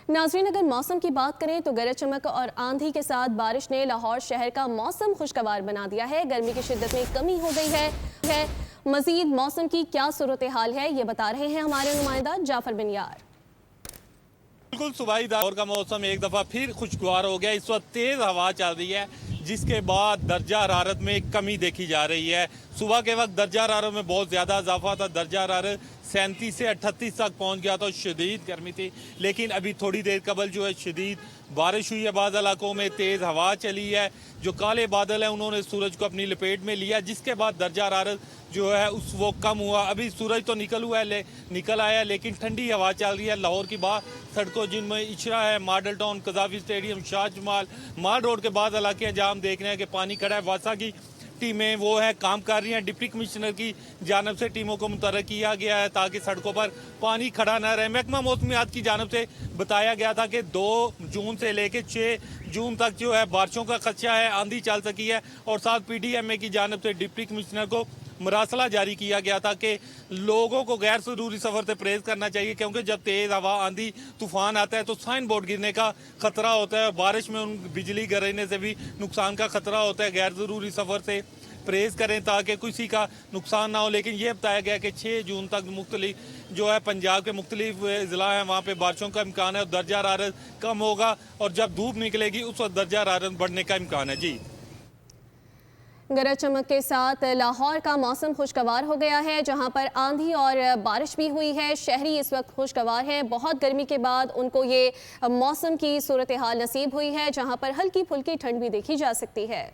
नाज़रीन, अगर मौसम की बात करें तो गरज चमक और आंधी के साथ बारिश ने लाहौर शहर का मौसम खुशगवार बना दिया है। गर्मी की शिद्दत में कमी हो गई है। मजीद मौसम की क्या सूरत हाल है, ये बता रहे हैं हमारे नुमाइंदा जाफर बिन यार। बिल्कुल सुबह दौर का मौसम एक दफ़ा फिर खुशगवार हो गया। इस वक्त तेज़ हवा चल रही है, जिसके बाद दर्जा हरारत में कमी देखी जा रही है। सुबह के वक्त दर्जा हरारत में बहुत ज़्यादा इजाफा था। दर्जा हरारत 37 से 38 तक पहुंच गया था। शदीद गर्मी थी, लेकिन अभी थोड़ी देर कबल जो है शदीद बारिश हुई है। बाज़ इलाकों में तेज़ हवा चली है। जो काले बादल हैं उन्होंने सूरज को अपनी लपेट में लिया, जिसके बाद दर्जा हरारत जो है वो कम हुआ। अभी सूरज तो निकल आया, लेकिन ठंडी हवा चल रही है। लाहौर की बाहर सड़कों जिनमें इचरा है, Model Town, Gaddafi Stadium, Shah Jamal, Mall Road के बाद इलाके हैं जहाँ हम देख रहे हैं कि पानी खड़ा है। वासा की टीमें वो है काम कर रही हैं। डिप्टी कमिश्नर की जानब से टीमों को मुतरक किया गया है ताकि सड़कों पर पानी खड़ा न रहे। महकमा मौसमियात की जानब से बताया गया था कि 2 जून से लेकर 6 जून तक जो है बारिशों का खदशा है, आंधी चल सकी है। और साथ PDMA की जानब से डिप्टी कमिश्नर को मरासला जारी किया गया था कि लोगों को गैर ज़रूरी सफ़र से परहेज़ करना चाहिए, क्योंकि जब तेज़ हवा, आंधी, तूफ़ान आता है तो साइन बोर्ड गिरने का ख़तरा होता है। बारिश में उन बिजली गिरने से भी नुकसान का ख़तरा होता है। गैर ज़रूरी सफ़र से परहेज़ करें ताकि किसी का नुकसान ना हो। लेकिन ये बताया गया कि 6 जून तक मुख्तलिफ जो है पंजाब के मुख्तलिफ ज़िला हैं, वहाँ पे बारिशों का इम्कान है और दर्जा हरारत कम होगा। और जब धूप निकलेगी उस वक्त दर्जा हरारत बढ़ने का इम्कान है। जी, गरज चमक के साथ लाहौर का मौसम खुशगवार हो गया है, जहां पर आंधी और बारिश भी हुई है। शहरी इस वक्त खुशगवार हैं। बहुत गर्मी के बाद उनको ये मौसम की सूरत हाल नसीब हुई है, जहां पर हल्की फुल्की ठंड भी देखी जा सकती है।